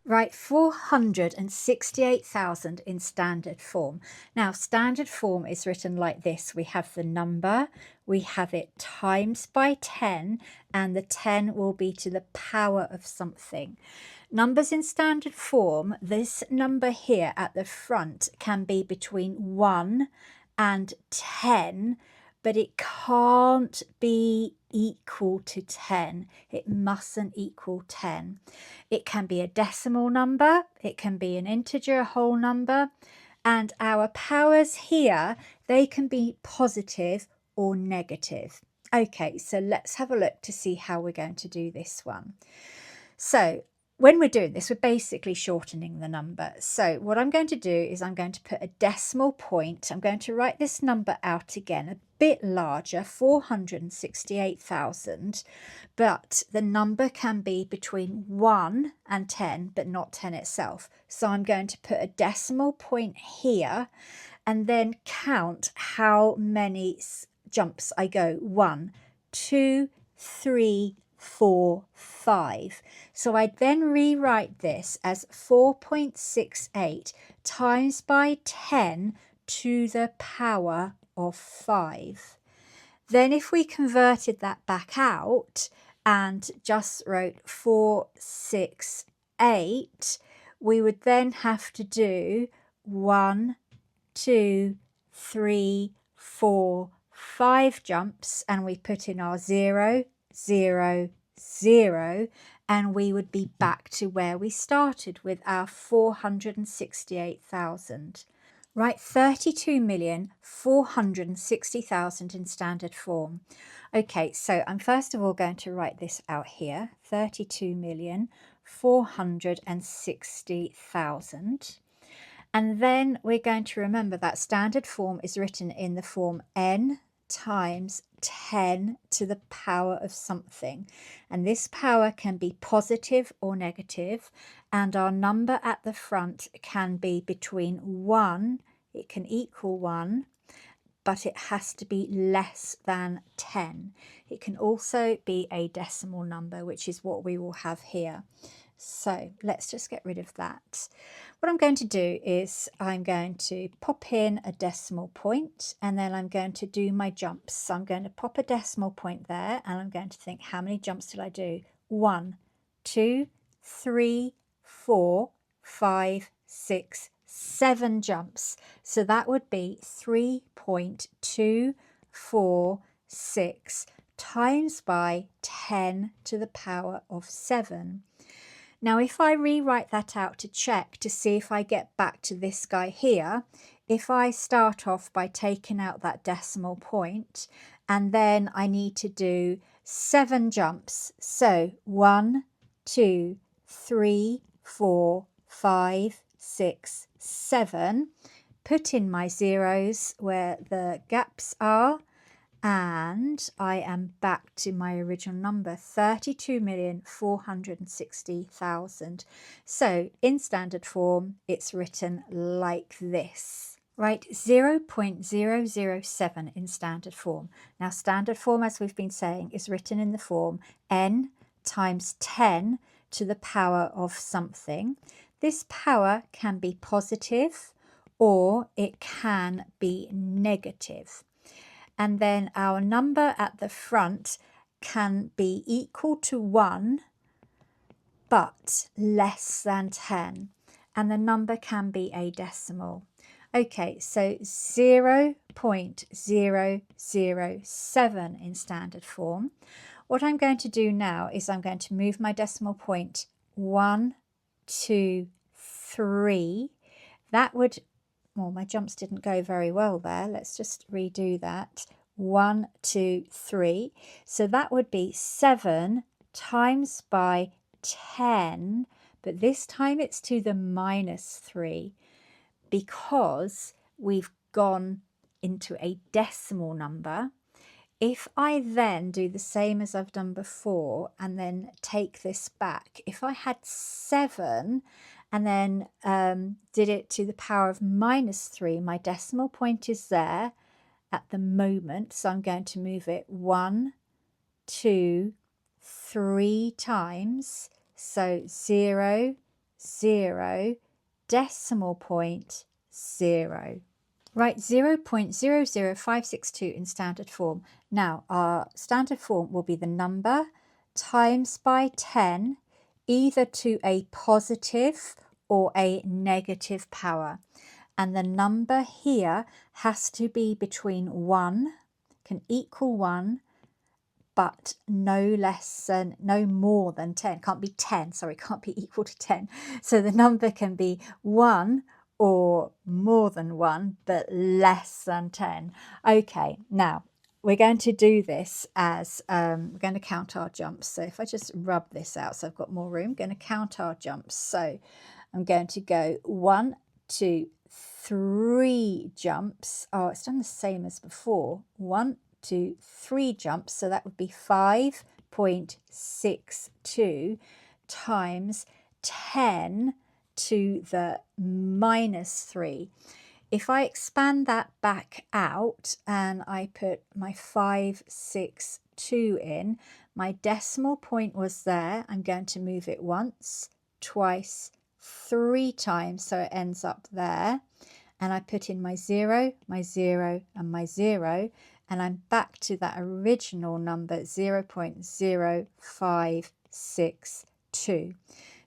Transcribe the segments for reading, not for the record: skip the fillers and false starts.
Right, 468,000 in standard form. Now, standard form is written like this. We have the number, we have it times by 10, and the 10 will be to the power of something. Numbers in standard form, this number here at the front can be between 1 and 10, but it can't be equal to 10. It mustn't equal 10. It can be a decimal number, it can be an integer, a whole number, and our powers here, they can be positive or negative. Okay, so let's have a look to see how we're going to do this one. So when we're doing this, we're basically shortening the number. So what I'm going to do is I'm going to put a decimal point. I'm going to write this number out again, a bit larger, 468,000, but the number can be between 1 and 10, but not 10 itself. So I'm going to put a decimal point here and then count how many jumps I go. 1, 2, 3, 4, 5. So I then rewrite this as 4.68 times by 10 to the power of 5. Then if we converted that back out and just wrote 468, we would then have to do 1, 2, 3, 4, 5 jumps, and we put in our 0, 0, 0, and we would be back to where we started with our 468,000. Right, 32,460,000 in standard form. Okay, so I'm first of all going to write this out here, 32,460,000. And then we're going to remember that standard form is written in the form n times 10 to the power of something. And this power can be positive or negative, and our number at the front can be between 1, it can equal 1, but it has to be less than 10. It can also be a decimal number, which is what we will have here. So let's just get rid of that. What I'm going to do is I'm going to pop in a decimal point, and then I'm going to do my jumps. So I'm going to pop a decimal point there, and I'm going to think, how many jumps did I do? 1, 2, 3, 4, 5, 6, 7 jumps. So that would be 3.246 times by 10 to the power of 7. Now, if I rewrite that out to check to see if I get back to this guy here, if I start off by taking out that decimal point, and then I need to do 7 jumps. So 1, 2, 3, 4, 5, 6, 7. Put in my zeros where the gaps are, and I am back to my original number, 32,460,000. So in standard form, it's written like this. Right, 0.007 in standard form. Now, standard form, as we've been saying, is written in the form n times 10 to the power of something. This power can be positive or it can be negative. And then our number at the front can be equal to 1, but less than 10. And the number can be a decimal. Okay, so 0.007 in standard form. What I'm going to do now is I'm going to move my decimal point 1, 2, 3. That would, well, my jumps didn't go very well there. Let's just redo that. 1, 2, 3. So that would be 7 times by 10, but this time it's to the minus 3 because we've gone into a decimal number. If I then do the same as I've done before and then take this back, if I had 7 and then did it to the power of minus 3, my decimal point is there at the moment. So I'm going to move it 1, 2, 3 times. So 0, 0, decimal point 0. Right, 0.00562 in standard form. Now, our standard form will be the number times by 10, either to a positive or a negative power. And the number here has to be between 1, can equal 1, but no more than 10. Can't be 10, sorry, can't be equal to 10. So the number can be 1 or more than 1, but less than 10. Okay, now we're going to do this as, we're going to count our jumps. So if I just rub this out so I've got more room, I'm going to count our jumps. So I'm going to go 1, 2, 3 jumps. Oh, it's done the same as before. 1, 2, 3 jumps, so that would be 5.62 times 10 to the minus 3. If I expand that back out and I put my 562 in, my decimal point was there. I'm going to move it once, twice, 3 times, so it ends up there. And I put in my 0, my 0, and my 0, and I'm back to that original number, 0.0562.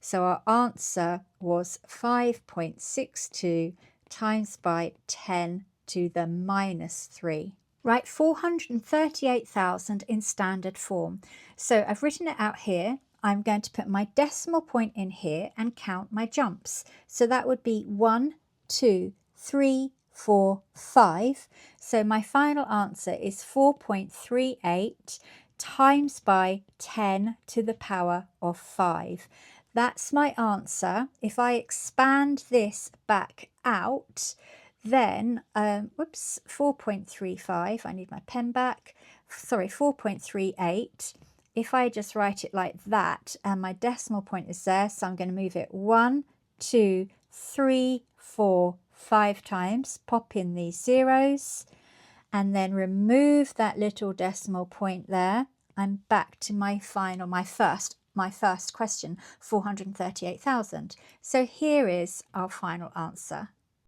So our answer was 5.62 times by 10 to the minus 3. Right, 438,000 in standard form. So I've written it out here. I'm going to put my decimal point in here and count my jumps. So that would be 1, 2, 3, 4, 5. So my final answer is 4.38 times by 10 to the power of 5. That's my answer. If I expand this back out, then, 4.35, I need my pen back, sorry, 4.38. If I just write it like that, and my decimal point is there, so I'm going to move it 1, 2, 3, 4, 5 times, pop in these zeros, and then remove that little decimal point there. I'm back to my final, my first question, 438,000. So here is our final answer.